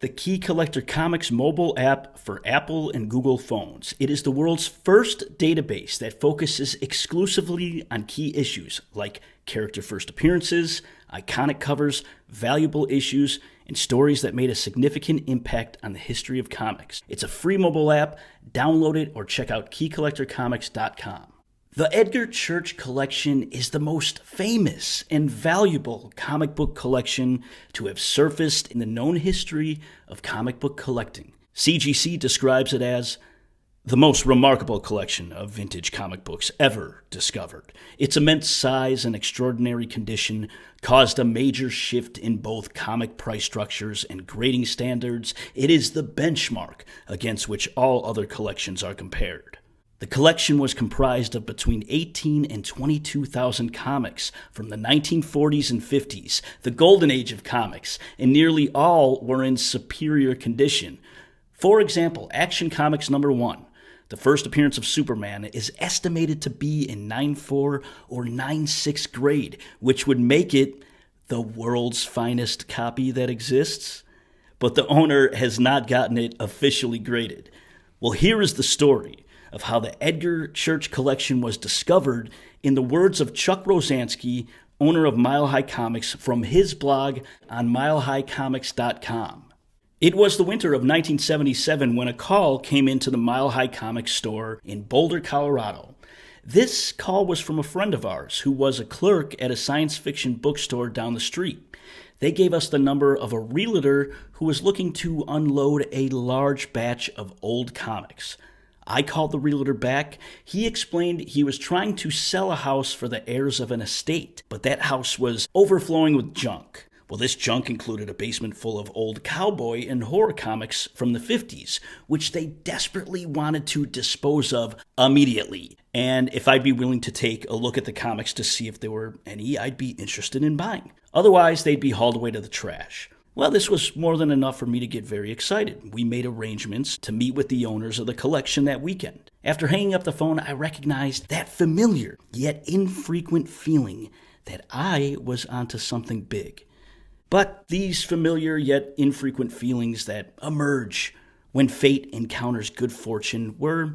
The Key Collector Comics mobile app for Apple and Google phones. It is the world's first database that focuses exclusively on key issues like character first appearances, iconic covers, valuable issues, and stories that made a significant impact on the history of comics. It's a free mobile app. Download it or check out keycollectorcomics.com. The Edgar Church Collection is the most famous and valuable comic book collection to have surfaced in the known history of comic book collecting. CGC describes it as the most remarkable collection of vintage comic books ever discovered. Its immense size and extraordinary condition caused a major shift in both comic price structures and grading standards. It is the benchmark against which all other collections are compared. The collection was comprised of between 18 and 22,000 comics from the 1940s and 50s, the golden age of comics, and nearly all were in superior condition. For example, Action Comics number 1, the first appearance of Superman, is estimated to be in 9.4 or 9.6 grade, which would make it the world's finest copy that exists. But the owner has not gotten it officially graded. Well, here is the story of how the Edgar Church Collection was discovered in the words of Chuck Rozanski, owner of Mile High Comics, from his blog on milehighcomics.com. It was the winter of 1977 when a call came into the Mile High Comics store in Boulder, Colorado. This call was from a friend of ours who was a clerk at a science fiction bookstore down the street. They gave us the number of a realtor who was looking to unload a large batch of old comics. I called the realtor back. He explained he was trying to sell a house for the heirs of an estate, but that house was overflowing with junk. Well, this junk included a basement full of old cowboy and horror comics from the 50s, which they desperately wanted to dispose of immediately. And if I'd be willing to take a look at the comics to see if there were any I'd be interested in buying. Otherwise, they'd be hauled away to the trash. Well, this was more than enough for me to get very excited. We made arrangements to meet with the owners of the collection that weekend. After hanging up the phone, I recognized that familiar yet infrequent feeling that I was onto something big. But these familiar yet infrequent feelings that emerge when fate encounters good fortune were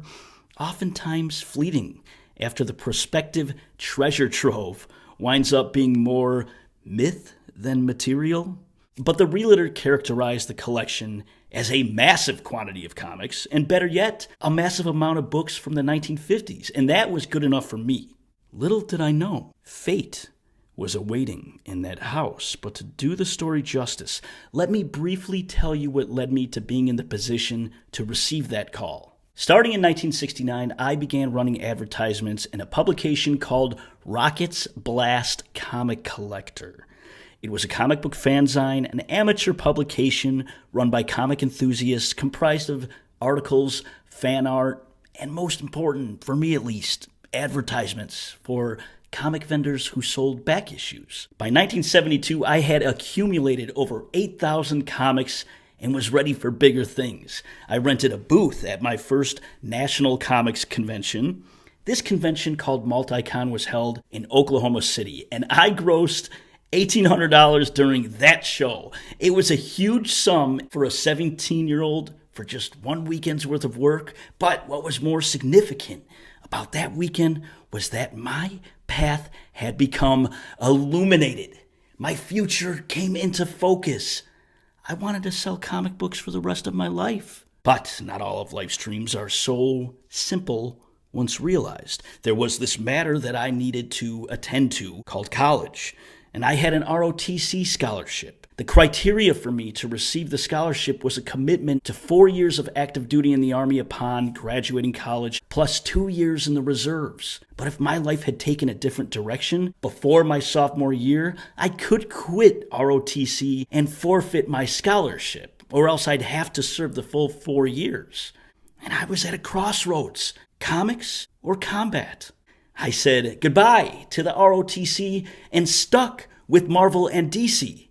oftentimes fleeting after the prospective treasure trove winds up being more myth than material. But the realtor characterized the collection as a massive quantity of comics, and better yet, a massive amount of books from the 1950s, and that was good enough for me. Little did I know, fate was awaiting in that house. But to do the story justice, let me briefly tell you what led me to being in the position to receive that call. Starting in 1969, I began running advertisements in a publication called Rocket's Blast Comic Collector. It was a comic book fanzine, an amateur publication run by comic enthusiasts, comprised of articles, fan art, and most important, for me at least, advertisements for comic vendors who sold back issues. By 1972, I had accumulated over 8,000 comics and was ready for bigger things. I rented a booth at my first National Comics Convention. This convention, called Multicon, was held in Oklahoma City, and I grossed $1,800 during that show. It was a huge sum for a 17-year-old for just one weekend's worth of work. But what was more significant about that weekend was that my path had become illuminated. My future came into focus. I wanted to sell comic books for the rest of my life. But not all of life's dreams are so simple once realized. There was this matter that I needed to attend to called college. And I had an ROTC scholarship. The criteria for me to receive the scholarship was a commitment to 4 years of active duty in the Army upon graduating college, plus 2 years in the reserves. But if my life had taken a different direction before my sophomore year, I could quit ROTC and forfeit my scholarship, or else I'd have to serve the full 4 years. And I was at a crossroads: comics or combat. I said goodbye to the ROTC and stuck with Marvel and DC.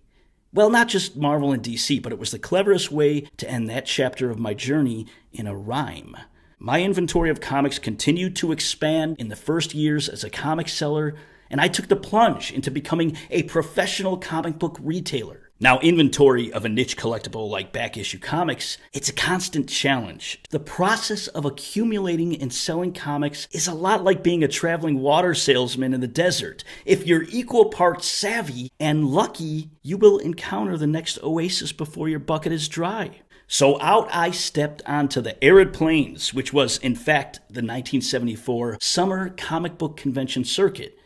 Well, not just Marvel and DC, but it was the cleverest way to end that chapter of my journey in a rhyme. My inventory of comics continued to expand in the first years as a comic seller, and I took the plunge into becoming a professional comic book retailer. Now, inventory of a niche collectible like back issue comics, it's a constant challenge. The process of accumulating and selling comics is a lot like being a traveling water salesman in the desert. If you're equal parts savvy and lucky, you will encounter the next oasis before your bucket is dry. So out I stepped onto the arid plains, which was, in fact, the 1974 Summer Comic Book Convention circuit.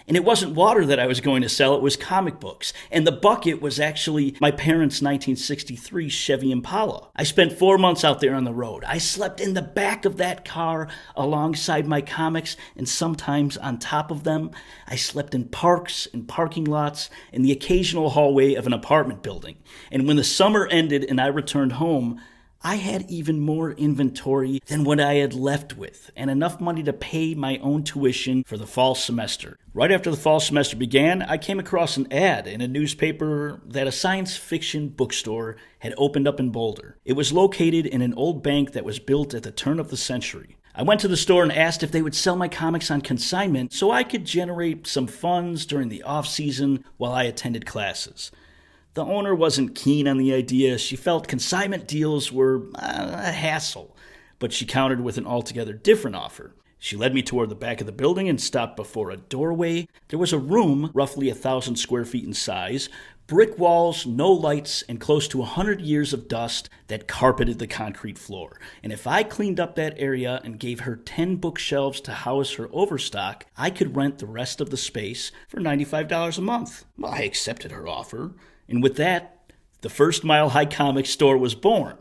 And it wasn't water that I was going to sell, it was comic books. And the bucket was actually my parents' 1963 Chevy Impala. I spent 4 months out there on the road. I slept in the back of that car alongside my comics and sometimes on top of them. I slept in parks and parking lots and the occasional hallway of an apartment building. And when the summer ended and I returned home, I had even more inventory than what I had left with, and enough money to pay my own tuition for the fall semester. Right after the fall semester began, I came across an ad in a newspaper that a science fiction bookstore had opened up in Boulder. It was located in an old bank that was built at the turn of the century. I went to the store and asked if they would sell my comics on consignment so I could generate some funds during the off-season while I attended classes. The owner wasn't keen on the idea. She felt consignment deals were a hassle, but she countered with an altogether different offer. She led me toward the back of the building and stopped before a doorway. There was a room, roughly 1,000 square feet in size, brick walls, no lights, and close to 100 years of dust that carpeted the concrete floor. And if I cleaned up that area and gave her 10 bookshelves to house her overstock, I could rent the rest of the space for $95 a month. Well, I accepted her offer. And with that, the first Mile High Comics store was born.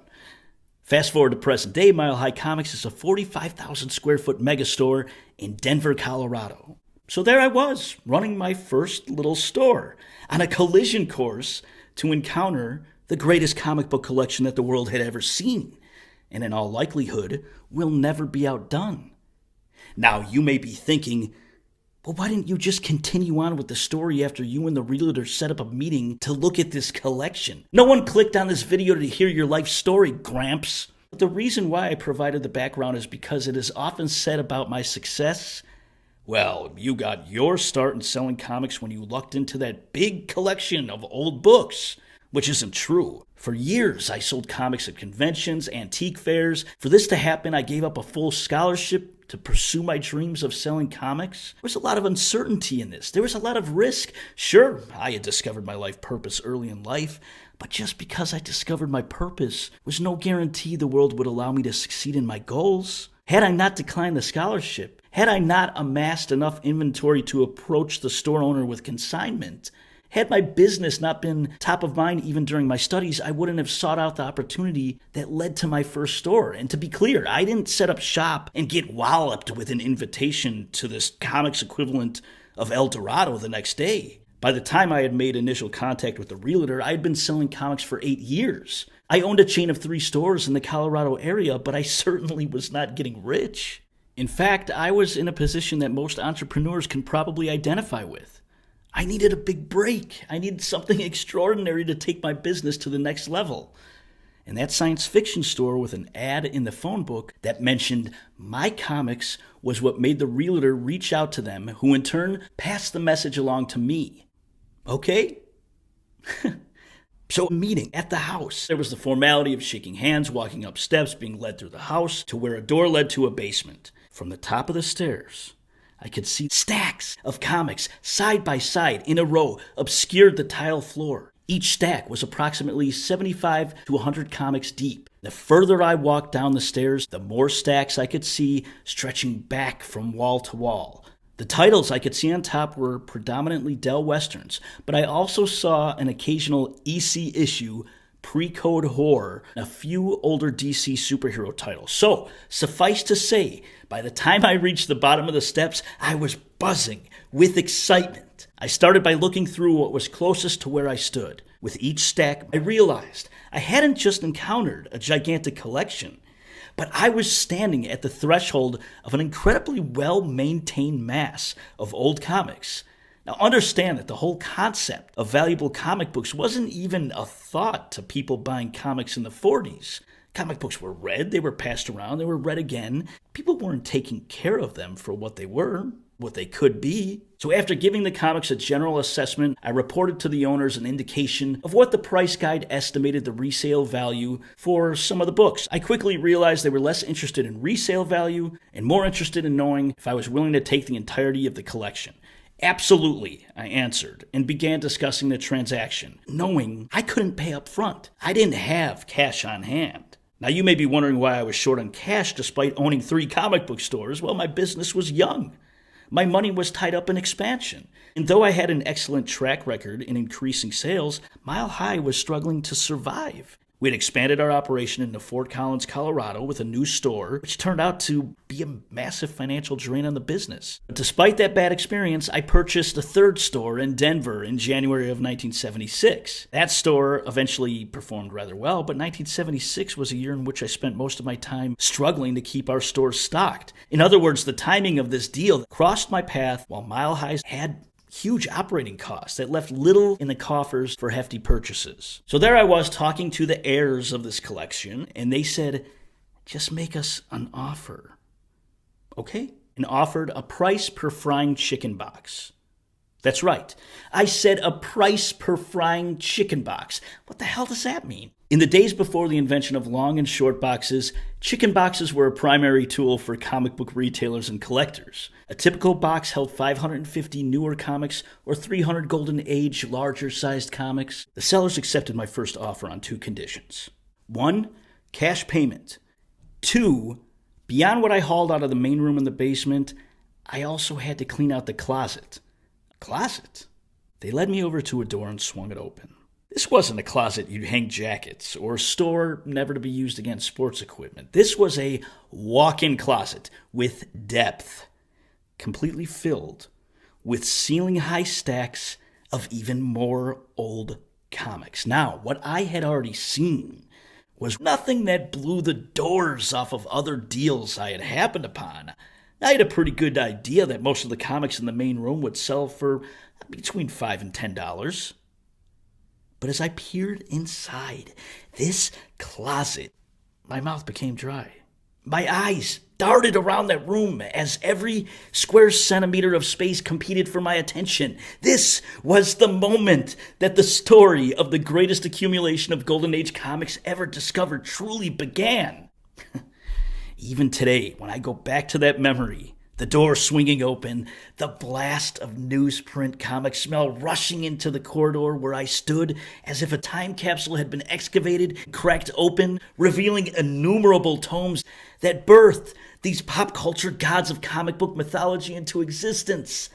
Fast forward to present day, Mile High Comics is a 45,000 square foot megastore in Denver, Colorado. So there I was, running my first little store on a collision course to encounter the greatest comic book collection that the world had ever seen, and in all likelihood, will never be outdone. Now, you may be thinking, well, why didn't you just continue on with the story after you and the realtor set up a meeting to look at this collection? No one clicked on this video to hear your life story, Gramps. But the reason why I provided the background is because it is often said about my success, well, you got your start in selling comics when you lucked into that big collection of old books, which isn't true. For years, I sold comics at conventions, antique fairs. For this to happen, I gave up a full scholarship to pursue my dreams of selling comics. There was a lot of uncertainty in this. There was a lot of risk. Sure, I had discovered my life purpose early in life, but just because I discovered my purpose was no guarantee the world would allow me to succeed in my goals. Had I not declined the scholarship, had I not amassed enough inventory to approach the store owner with consignment, had my business not been top of mind even during my studies, I wouldn't have sought out the opportunity that led to my first store. And to be clear, I didn't set up shop and get walloped with an invitation to this comics equivalent of El Dorado the next day. By the time I had made initial contact with the realtor, I had been selling comics for 8 years. I owned a chain of 3 stores in the Colorado area, but I certainly was not getting rich. In fact, I was in a position that most entrepreneurs can probably identify with. I needed a big break. I needed something extraordinary to take my business to the next level. And that science fiction store with an ad in the phone book that mentioned my comics was what made the realtor reach out to them, who in turn passed the message along to me. Okay? So a meeting at the house. There was the formality of shaking hands, walking up steps, being led through the house to where a door led to a basement. From the top of the stairs, I could see stacks of comics side by side in a row obscured the tile floor. Each stack was approximately 75 to 100 comics deep. The further I walked down the stairs, the more stacks I could see stretching back from wall to wall. The titles I could see on top were predominantly Dell Westerns, but I also saw an occasional EC issue, pre-code horror, and a few older DC superhero titles. So, suffice to say, by the time I reached the bottom of the steps, I was buzzing with excitement. I started by looking through what was closest to where I stood. With each stack, I realized I hadn't just encountered a gigantic collection, but I was standing at the threshold of an incredibly well-maintained mass of old comics. Now understand that the whole concept of valuable comic books wasn't even a thought to people buying comics in the 40s. Comic books were read, they were passed around, they were read again. People weren't taking care of them for what they were. what they could be. So after giving the comics a general assessment, I reported to the owners an indication of what the price guide estimated the resale value for some of the books. I quickly realized they were less interested in resale value and more interested in knowing if I was willing to take the entirety of the collection. Absolutely, I answered, and began discussing the transaction, knowing I couldn't pay up front. I didn't have cash on hand. Now, you may be wondering why I was short on cash despite owning 3 comic book stores. Well, my business was young. My money was tied up in expansion. And though I had an excellent track record in increasing sales, Mile High was struggling to survive. We had expanded our operation into Fort Collins, Colorado with a new store, which turned out to be a massive financial drain on the business. But despite that bad experience, I purchased a 3rd store in Denver in January of 1976. That store eventually performed rather well, but 1976 was a year in which I spent most of my time struggling to keep our stores stocked. In other words, the timing of this deal crossed my path while Mile High had huge operating costs that left little in the coffers for hefty purchases. So there I was talking to the heirs of this collection, and they said, just make us an offer. Okay? And offered a price per frying chicken box. That's right. I said a price per frying chicken box. What the hell does that mean? In the days before the invention of long and short boxes, chicken boxes were a primary tool for comic book retailers and collectors. A typical box held 550 newer comics or 300 Golden Age larger-sized comics. The sellers accepted my first offer on 2 conditions. 1, cash payment. 2, beyond what I hauled out of the main room in the basement, I also had to clean out the closet. Closet? They led me over to a door and swung it open. This wasn't a closet you'd hang jackets or a store never to be used against sports equipment. This was a walk-in closet with depth, completely filled with ceiling-high stacks of even more old comics. Now, what I had already seen was nothing that blew the doors off of other deals I had happened upon. I had a pretty good idea that most of the comics in the main room would sell for between $5 and $10. But as I peered inside this closet, my mouth became dry. My eyes darted around that room as every square centimeter of space competed for my attention. This was the moment that the story of the greatest accumulation of Golden Age comics ever discovered truly began. Even today, when I go back to that memory, the door swinging open, the blast of newsprint comic smell rushing into the corridor where I stood as if a time capsule had been excavated, cracked open, revealing innumerable tomes that birthed these pop culture gods of comic book mythology into existence.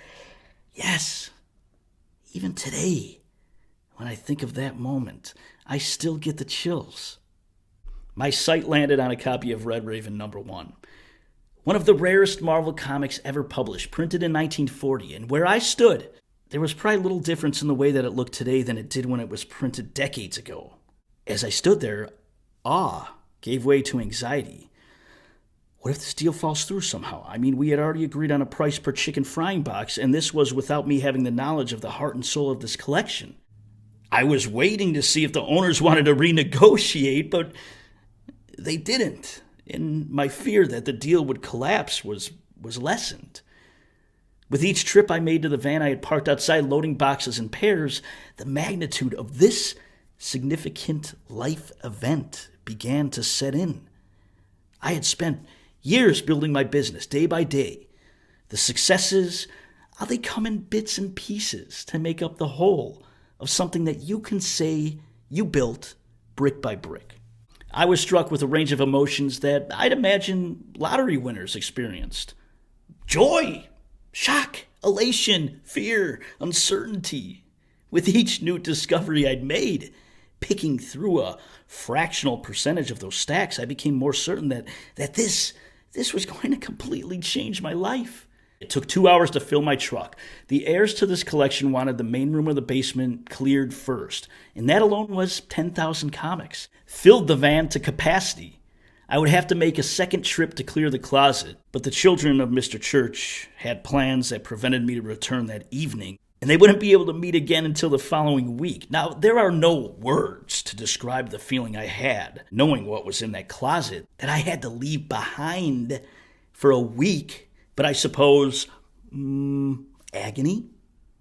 Yes, even today, when I think of that moment, I still get the chills. My sight landed on a copy of Red Raven #1. One of the rarest Marvel comics ever published, printed in 1940. And where I stood, there was probably little difference in the way that it looked today than it did when it was printed decades ago. As I stood there, awe gave way to anxiety. What if this deal falls through somehow? I mean, we had already agreed on a price per chicken frying box, and this was without me having the knowledge of the heart and soul of this collection. I was waiting to see if the owners wanted to renegotiate, but they didn't. And my fear that the deal would collapse was lessened. With each trip I made to the van I had parked outside loading boxes in pairs, the magnitude of this significant life event began to set in. I had spent years building my business day by day. The successes, they come in bits and pieces to make up the whole of something that you can say you built brick by brick. I was struck with a range of emotions that I'd imagine lottery winners experienced. Joy, shock, elation, fear, uncertainty. With each new discovery I'd made, picking through a fractional percentage of those stacks, I became more certain that this was going to completely change my life. It took 2 hours to fill my truck. The heirs to this collection wanted the main room of the basement cleared first, and that alone was 10,000 comics. Filled the van to capacity. I would have to make a second trip to clear the closet, but the children of Mr. Church had plans that prevented me to return that evening, and they wouldn't be able to meet again until the following week. Now, there are no words to describe the feeling I had, knowing what was in that closet that I had to leave behind for a week. But I suppose Agony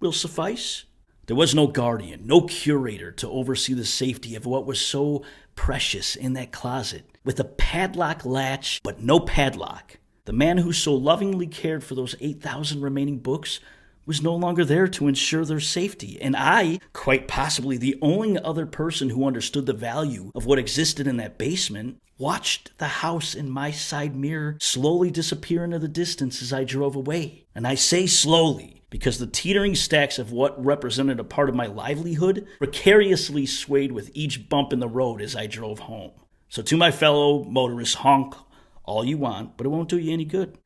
will suffice. There was no guardian, no curator to oversee the safety of what was so precious in that closet, with a padlock latch but no padlock. The man who so lovingly cared for those 8,000 remaining books was no longer there to ensure their safety, and I, quite possibly the only other person who understood the value of what existed in that basement, watched the house in my side mirror slowly disappear into the distance as I drove away. And I say slowly, because the teetering stacks of what represented a part of my livelihood precariously swayed with each bump in the road as I drove home. So to my fellow motorists, honk all you want, but it won't do you any good.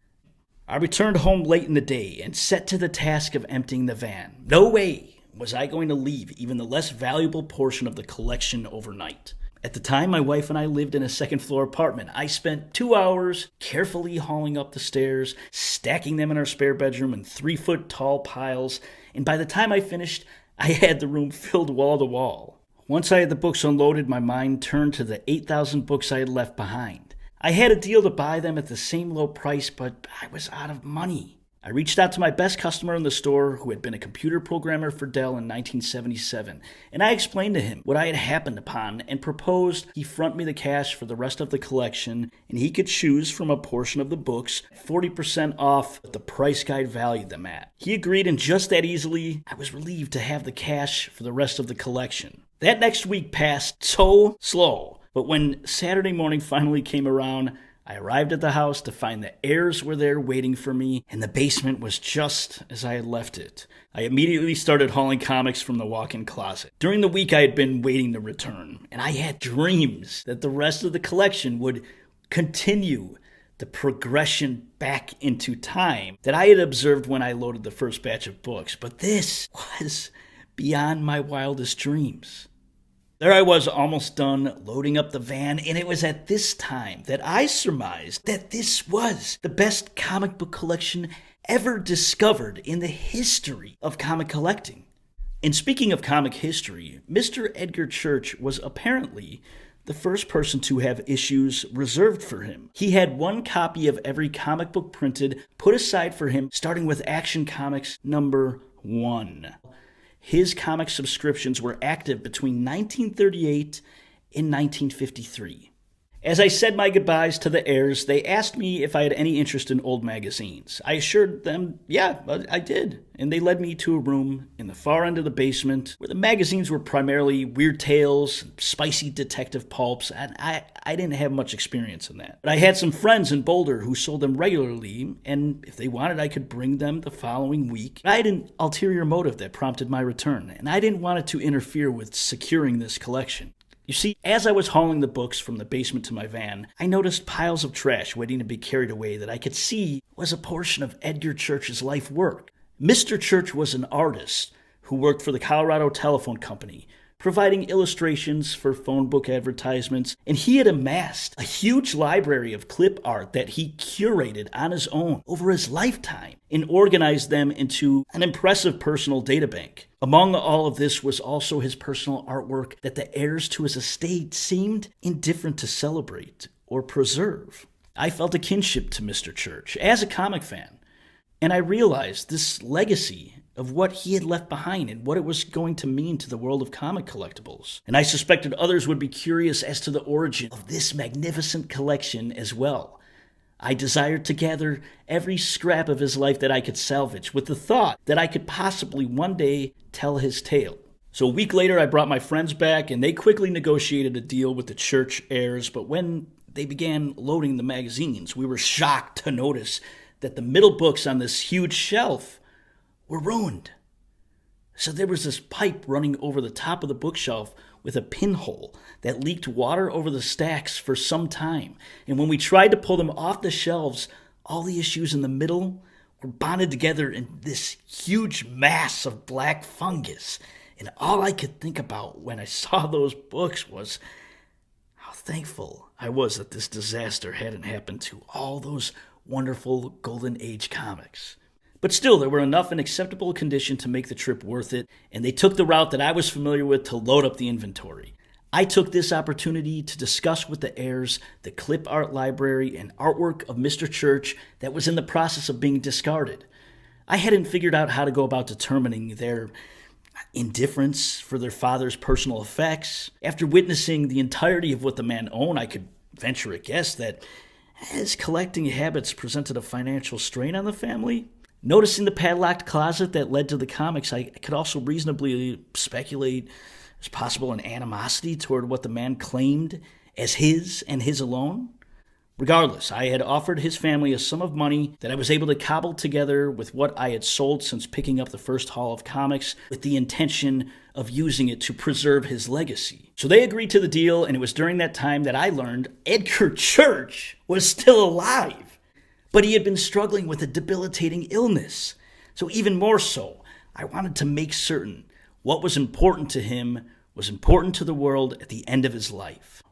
I returned home late in the day and set to the task of emptying the van. No way was I going to leave even the less valuable portion of the collection overnight. At the time, my wife and I lived in a second-floor apartment. I spent 2 hours carefully hauling up the stairs, stacking them in our spare bedroom in 3-foot-tall piles, and by the time I finished, I had the room filled wall to wall. Once I had the books unloaded, my mind turned to the 8,000 books I had left behind. I had a deal to buy them at the same low price, but I was out of money. I reached out to my best customer in the store, who had been a computer programmer for Dell in 1977, and I explained to him what I had happened upon and proposed he front me the cash for the rest of the collection, and he could choose from a portion of the books 40% off what the price guide valued them at. He agreed, and just that easily, I was relieved to have the cash for the rest of the collection. That next week passed so slow. But when Saturday morning finally came around, I arrived at the house to find the heirs were there waiting for me, and the basement was just as I had left it. I immediately started hauling comics from the walk-in closet. During the week, I had been waiting to return, and I had dreams that the rest of the collection would continue the progression back into time that I had observed when I loaded the first batch of books. But this was beyond my wildest dreams. There I was, almost done loading up the van, and it was at this time that I surmised that this was the best comic book collection ever discovered in the history of comic collecting. And speaking of comic history, Mr. Edgar Church was apparently the first person to have issues reserved for him. He had one copy of every comic book printed, put aside for him, starting with Action Comics number 1. His comic subscriptions were active between 1938 and 1953. As I said my goodbyes to the heirs, they asked me if I had any interest in old magazines. I assured them, yeah, I did. And they led me to a room in the far end of the basement where the magazines were primarily weird tales, spicy detective pulps, and I didn't have much experience in that. But I had some friends in Boulder who sold them regularly, and if they wanted, I could bring them the following week. I had an ulterior motive that prompted my return, and I didn't want it to interfere with securing this collection. You see, as I was hauling the books from the basement to my van, I noticed piles of trash waiting to be carried away that I could see was a portion of Edgar Church's life work. Mr. Church was an artist who worked for the Colorado Telephone Company, providing illustrations for phone book advertisements, and he had amassed a huge library of clip art that he curated on his own over his lifetime and organized them into an impressive personal databank. Among all of this was also his personal artwork that the heirs to his estate seemed indifferent to celebrate or preserve. I felt a kinship to Mr. Church as a comic fan, and I realized this legacy of what he had left behind and what it was going to mean to the world of comic collectibles. And I suspected others would be curious as to the origin of this magnificent collection as well. I desired to gather every scrap of his life that I could salvage, with the thought that I could possibly one day tell his tale. So a week later, I brought my friends back, and they quickly negotiated a deal with the Church heirs, but when they began loading the magazines, we were shocked to notice that the middle books on this huge shelf were ruined. So there was this pipe running over the top of the bookshelf with a pinhole that leaked water over the stacks for some time. And when we tried to pull them off the shelves, all the issues in the middle were bonded together in this huge mass of black fungus. And all I could think about when I saw those books was how thankful I was that this disaster hadn't happened to all those wonderful Golden Age comics. But still, there were enough in acceptable condition to make the trip worth it, and they took the route that I was familiar with to load up the inventory. I took this opportunity to discuss with the heirs the clip art library and artwork of Mr. Church that was in the process of being discarded. I hadn't figured out how to go about determining their indifference for their father's personal effects. After witnessing the entirety of what the man owned, I could venture a guess that his collecting habits presented a financial strain on the family. Noticing the padlocked closet that led to the comics, I could also reasonably speculate there's possible an animosity toward what the man claimed as his and his alone. Regardless, I had offered his family a sum of money that I was able to cobble together with what I had sold since picking up the first haul of comics, with the intention of using it to preserve his legacy. So they agreed to the deal, and it was during that time that I learned Edgar Church was still alive. But he had been struggling with a debilitating illness. So even more so, I wanted to make certain what was important to him was important to the world at the end of his life.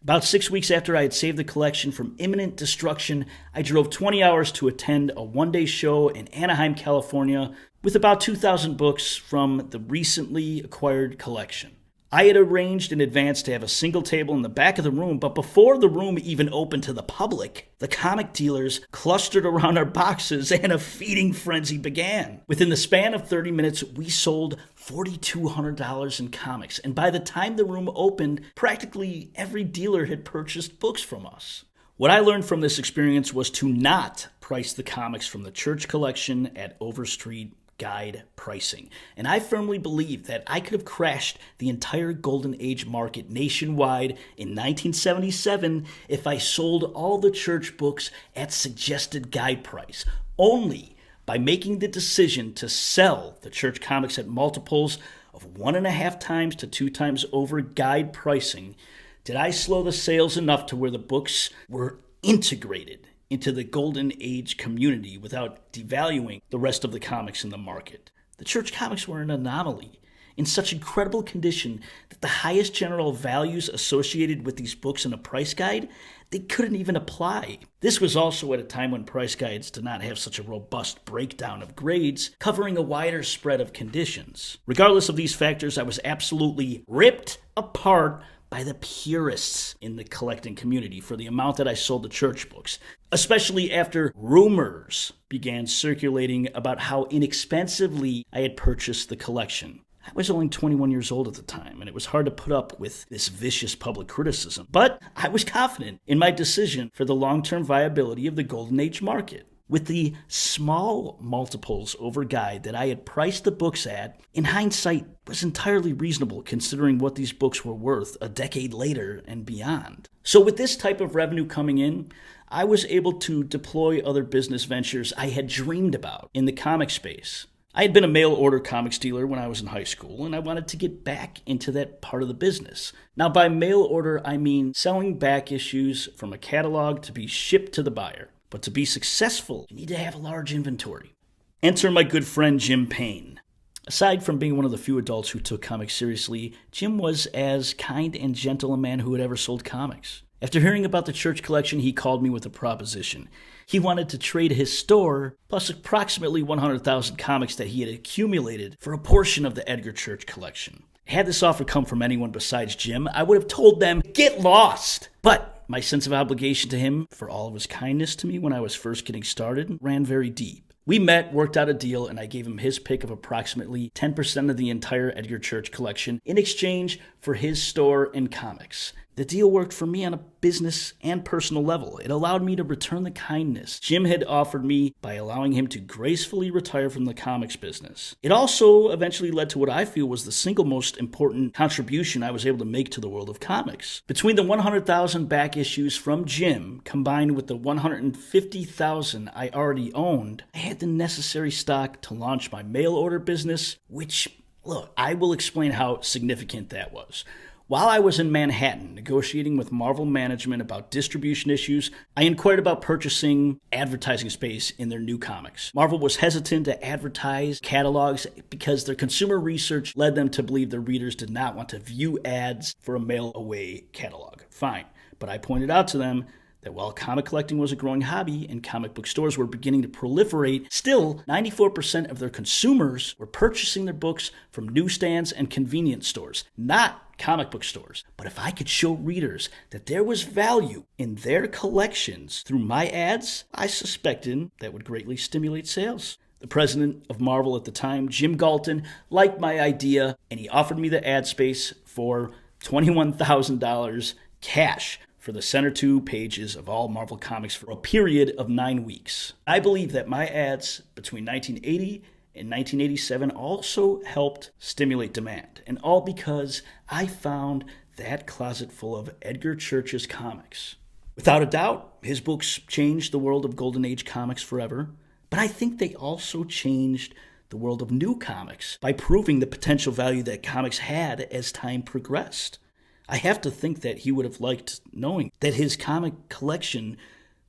About 6 weeks after I had saved the collection from imminent destruction, I drove 20 hours to attend a one-day show in Anaheim, California, with about 2,000 books from the recently acquired collection. I had arranged in advance to have a single table in the back of the room, but before the room even opened to the public, the comic dealers clustered around our boxes and a feeding frenzy began. Within the span of 30 minutes, we sold $4,200 in comics, and by the time the room opened, practically every dealer had purchased books from us. What I learned from this experience was to not price the comics from the Church Collection at Overstreet guide pricing. And I firmly believe that I could have crashed the entire Golden Age market nationwide in 1977 if I sold all the church books at suggested guide price. Only by making the decision to sell the church comics at multiples of 1.5 times to 2 times over guide pricing did I slow the sales enough to where the books were integrated into the Golden Age community without devaluing the rest of the comics in the market. The church comics were an anomaly, in such incredible condition that the highest general values associated with these books in a price guide, they couldn't even apply. This was also at a time when price guides did not have such a robust breakdown of grades, covering a wider spread of conditions. Regardless of these factors, I was absolutely ripped apart by the purists in the collecting community for the amount that I sold the church books, especially after rumors began circulating about how inexpensively I had purchased the collection. I was only 21 years old at the time, and it was hard to put up with this vicious public criticism, but I was confident in my decision for the long-term viability of the Golden Age market. With the small multiples over guide that I had priced the books at, in hindsight, was entirely reasonable considering what these books were worth a decade later and beyond. So with this type of revenue coming in, I was able to deploy other business ventures I had dreamed about in the comic space. I had been a mail order comics dealer when I was in high school, and I wanted to get back into that part of the business. Now, by mail order, I mean selling back issues from a catalog to be shipped to the buyer. But to be successful, you need to have a large inventory. Enter my good friend Jim Payne. Aside from being one of the few adults who took comics seriously, Jim was as kind and gentle a man who had ever sold comics. After hearing about the church collection, he called me with a proposition. He wanted to trade his store, plus approximately 100,000 comics that he had accumulated, for a portion of the Edgar Church Collection. Had this offer come from anyone besides Jim, I would have told them, get lost! But my sense of obligation to him, for all of his kindness to me when I was first getting started, ran very deep. We met, worked out a deal, and I gave him his pick of approximately 10% of the entire Edgar Church collection in exchange for his store and comics. The deal worked for me on a business and personal level. It allowed me to return the kindness Jim had offered me by allowing him to gracefully retire from the comics business. It also eventually led to what I feel was the single most important contribution I was able to make to the world of comics. Between the 100,000 back issues from Jim, combined with the 150,000 I already owned, I had the necessary stock to launch my mail order business, which, look, I will explain how significant that was. While I was in Manhattan negotiating with Marvel management about distribution issues, I inquired about purchasing advertising space in their new comics. Marvel was hesitant to advertise catalogs because their consumer research led them to believe their readers did not want to view ads for a mail-away catalog. Fine, but I pointed out to them that while comic collecting was a growing hobby and comic book stores were beginning to proliferate, still 94% of their consumers were purchasing their books from newsstands and convenience stores, not comic book stores. But if I could show readers that there was value in their collections through my ads, I suspected that would greatly stimulate sales. The president of Marvel at the time, Jim Galton, liked my idea, and he offered me the ad space for $21,000 cash for the center 2 pages of all Marvel comics for a period of 9 weeks. I believe that my ads between 1980 and 1987 also helped stimulate demand, and all because I found that closet full of Edgar Church's comics. Without a doubt, his books changed the world of Golden Age comics forever, but I think they also changed the world of new comics by proving the potential value that comics had as time progressed. I have to think that he would have liked knowing that his comic collection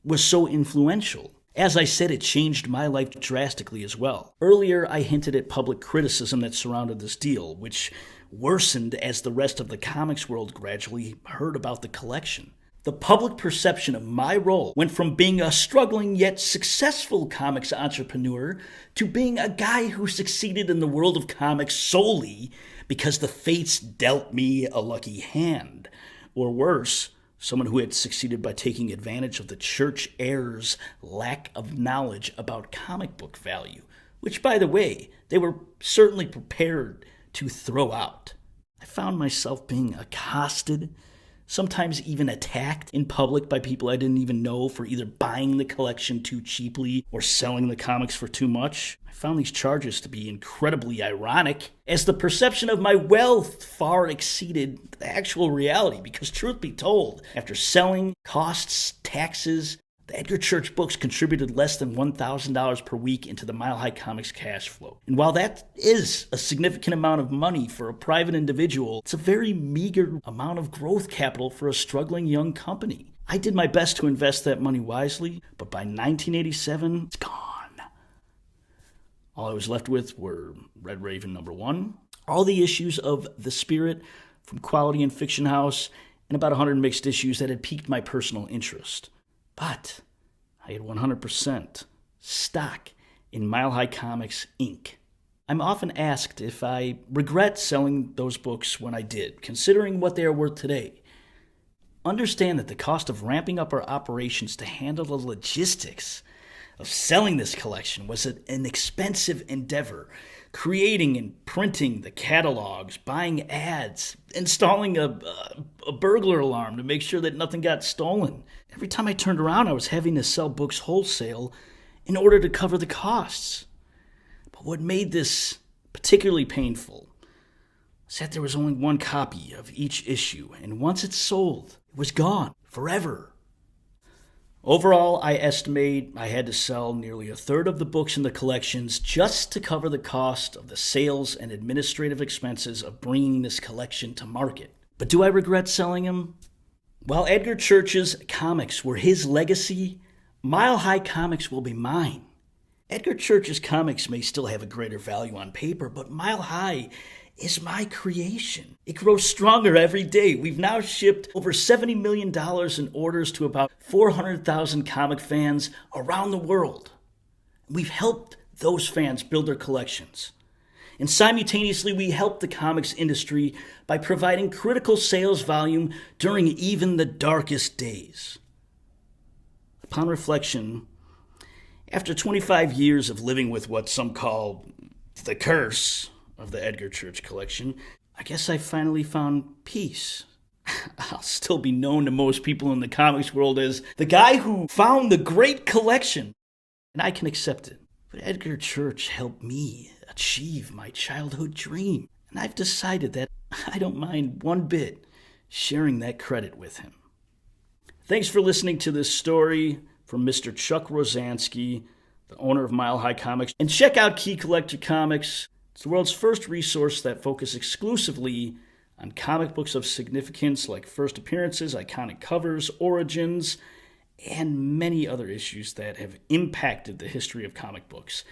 was so influential. As I said, it changed my life drastically as well. Earlier, I hinted at public criticism that surrounded this deal, which worsened as the rest of the comics world gradually heard about the collection. The public perception of my role went from being a struggling yet successful comics entrepreneur to being a guy who succeeded in the world of comics solely because the fates dealt me a lucky hand. Or worse, someone who had succeeded by taking advantage of the church heirs' lack of knowledge about comic book value, which, by the way, they were certainly prepared to throw out. I found myself being accosted, sometimes even attacked in public by people I didn't even know for either buying the collection too cheaply or selling the comics for too much. I found these charges to be incredibly ironic, as the perception of my wealth far exceeded the actual reality, because truth be told, after selling, costs, taxes, the Edgar Church books contributed less than $1,000 per week into the Mile High Comics cash flow. And while that is a significant amount of money for a private individual, it's a very meager amount of growth capital for a struggling young company. I did my best to invest that money wisely, but by 1987, it's gone. All I was left with were Red Raven #1, all the issues of The Spirit from Quality and Fiction House, and about 100 mixed issues that had piqued my personal interest. But I had 100% stock in Mile High Comics, Inc. I'm often asked if I regret selling those books when I did, considering what they are worth today. Understand that the cost of ramping up our operations to handle the logistics of selling this collection was an expensive endeavor. Creating and printing the catalogs, buying ads, installing a burglar alarm to make sure that nothing got stolen. Every time I turned around, I was having to sell books wholesale in order to cover the costs. But what made this particularly painful was that there was only one copy of each issue, and once it's sold, it was gone forever. Overall, I estimate I had to sell nearly a third of the books in the collections just to cover the cost of the sales and administrative expenses of bringing this collection to market. But do I regret selling them? While Edgar Church's comics were his legacy, Mile High Comics will be mine. Edgar Church's comics may still have a greater value on paper, but Mile High is my creation. It grows stronger every day. We've now shipped over $70 million in orders to about 400,000 comic fans around the world. We've helped those fans build their collections. And simultaneously, we help the comics industry by providing critical sales volume during even the darkest days. Upon reflection, after 25 years of living with what some call the curse of the Edgar Church Collection, I guess I finally found peace. I'll still be known to most people in the comics world as the guy who found the great collection, and I can accept it. But Edgar Church helped me achieve my childhood dream, and I've decided that I don't mind one bit sharing that credit with him. Thanks for listening to this story from Mr. Chuck Rozanski, the owner of Mile High Comics. And check out Key Collector Comics. It's the world's first resource that focuses exclusively on comic books of significance like first appearances, iconic covers, origins, and many other issues that have impacted the history of comic books.